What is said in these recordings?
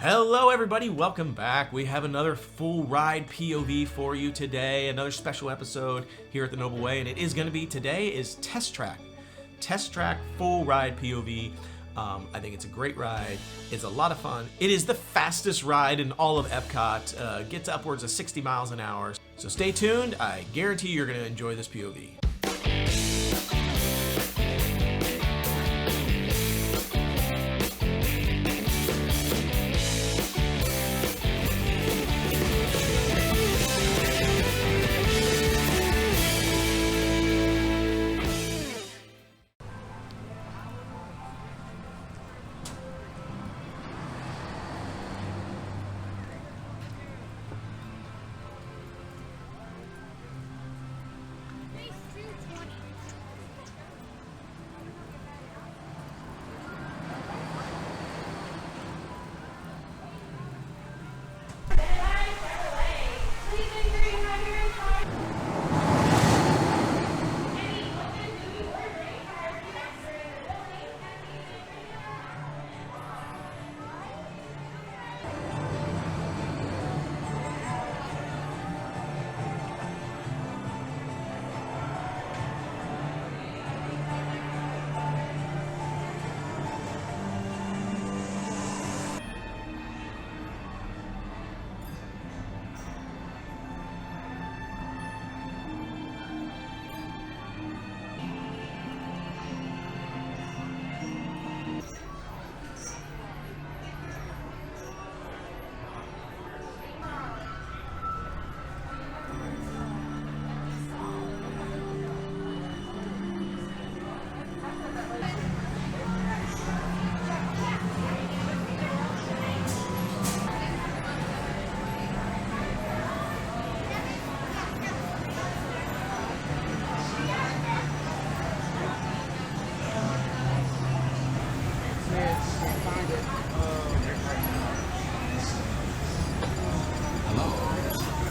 Hello everybody, welcome back. We have another full ride POV for you today, another special episode here at the Noble Way, and it is going to be, today is Test Track full ride POV. I think it's a great ride. It's a lot of fun. It is the fastest ride in all of Epcot. Gets upwards of 60 miles an hour. So stay tuned. I guarantee you're going to enjoy this POV.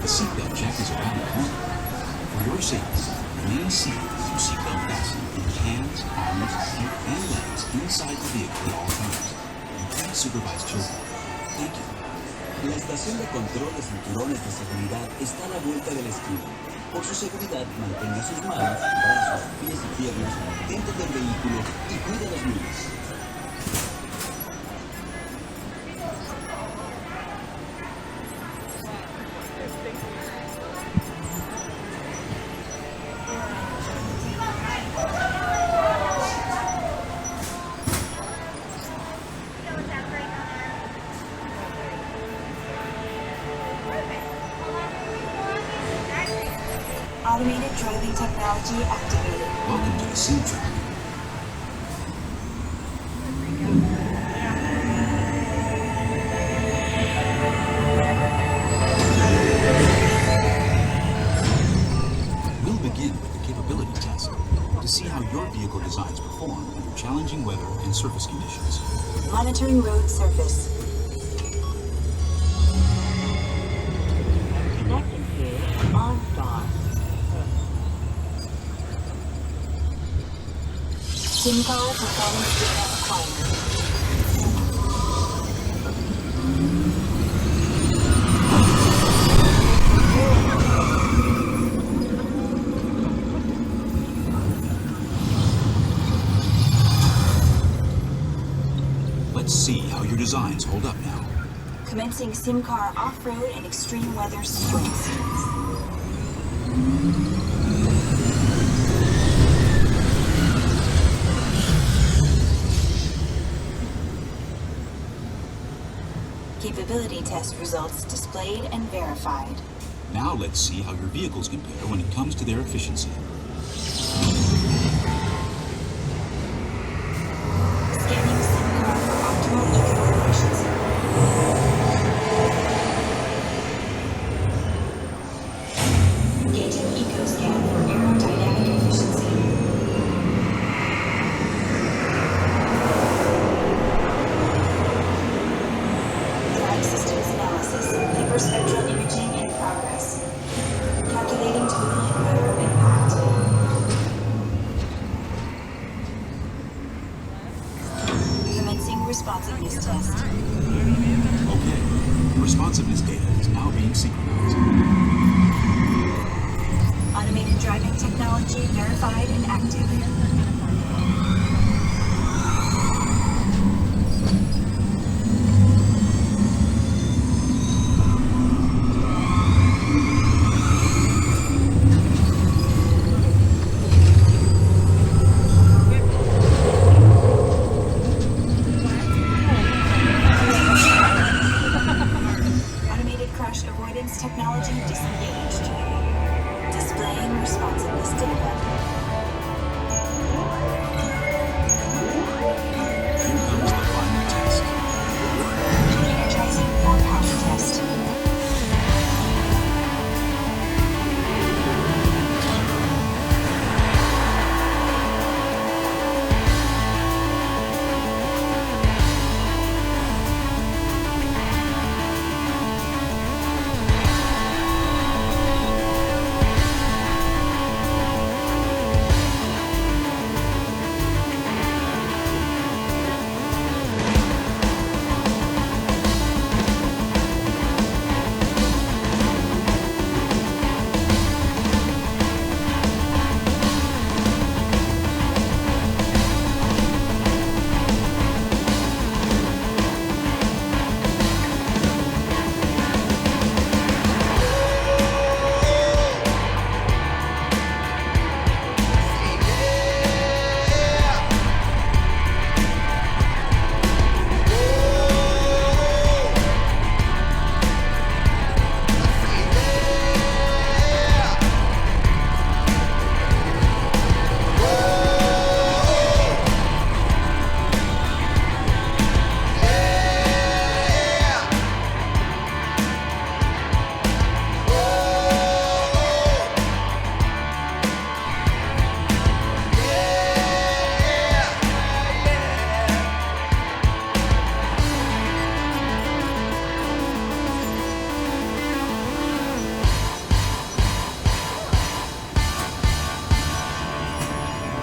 The seatbelt check is around the corner. For your safety, please see your seatbelt fastened in hands, arms, feet, and legs inside the vehicle at all times. And please supervise children. Thank you. La estación de control de cinturones de seguridad está a la vuelta de la esquina. Por su seguridad, mantenga sus manos, brazos, pies y piernas dentro del vehículo y cuide a los niños. Automated driving technology activated. Welcome to the scene track. We'll begin with the capability test to see how your vehicle designs perform under challenging weather and surface conditions. Monitoring road surface. Connecting to OnStar. SIM-car performance data acquired. Let's see how your designs hold up now. Commencing SIM-car off-road and extreme weather sequence. Capability test results displayed and verified. Now let's see how your vehicles compare when it comes to their efficiency. Scanning SIM-car for optimal eco-efficiency. Gauging eco-scan for aerodynamic efficiency. Drive systems analysis, hyperspectral imaging in progress. Calculating total inverter impact. responsiveness data is now being synchronized. Automated driving technology verified and active. Automated crash avoidance technology disengaged. Displaying responsiveness data. Here comes the final test. Energizing for power test.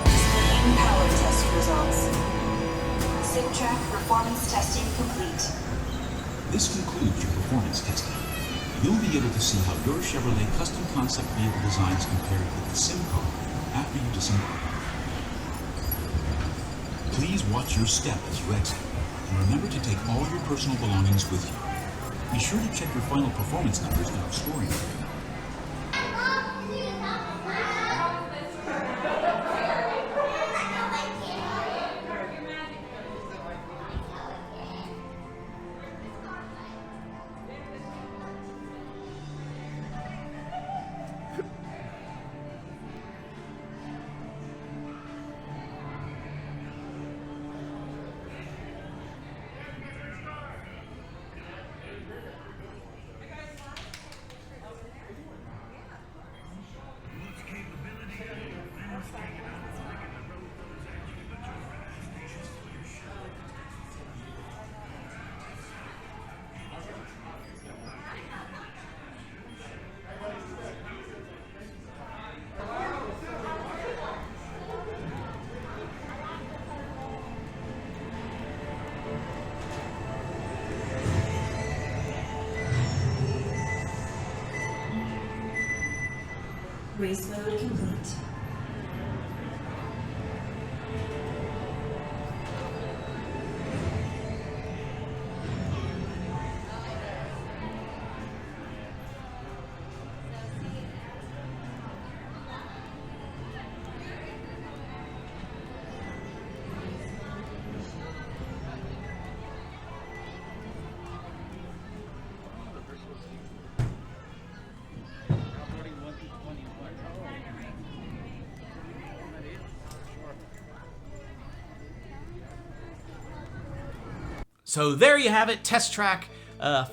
Displaying power test results. SimTrack performance testing complete. This concludes your performance testing. You'll be able to see how your Chevrolet custom concept vehicle designs compare with the sim car after you disembark. Please watch your step as you exit, and remember to take all your personal belongings with you. Be sure to check your final performance numbers in our scoring area. Race mode complete. So there you have it, Test Track,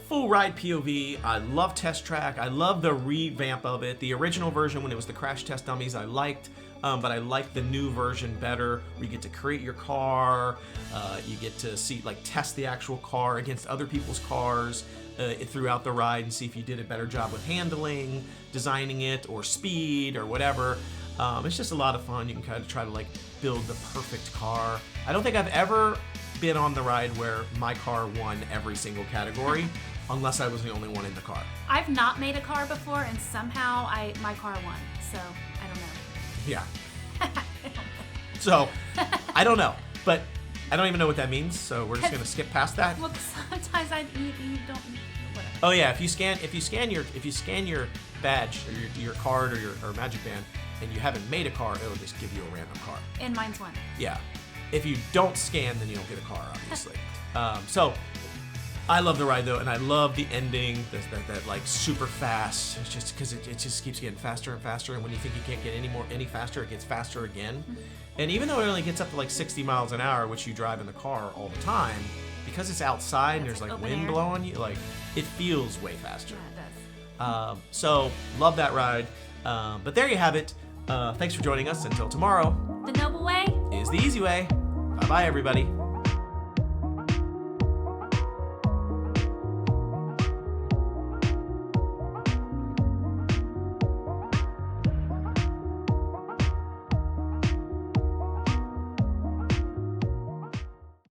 full ride POV. I love Test Track. I love the revamp of it. The original version, when it was the crash test dummies, I liked, but I like the new version better, where you get to create your car, you get to see, like, test the actual car against other people's cars throughout the ride and see if you did a better job with handling, designing it, or speed, or whatever. It's just a lot of fun. You can kind of try to, like, build the perfect car. I don't think I've ever been on the ride where my car won every single category. unless I was the only one in the car. I've not made a car before, and somehow my car won. So I don't know. Yeah. So, I don't know, but I don't even know what that means, so we're just gonna skip past that. Well, sometimes you don't. Whatever. Oh yeah, if you scan your badge or your card or Magic Band, and you haven't made a car, it'll just give you a random car. And mine's one. Yeah. If you don't scan, then you don't get a car, obviously. So, I love the ride though, and I love the ending. That like super fast. It's just because it just keeps getting faster and faster, and when you think you can't get any faster, it gets faster again. And even though it only gets up to like 60 miles an hour, which you drive in the car all the time, because it's outside and there's like open wind air. blowing you, like it feels way faster. Yeah, it does. So love that ride. But there you have it. Thanks for joining us. Until tomorrow The Noble Way. is the easy way. Bye bye, everybody.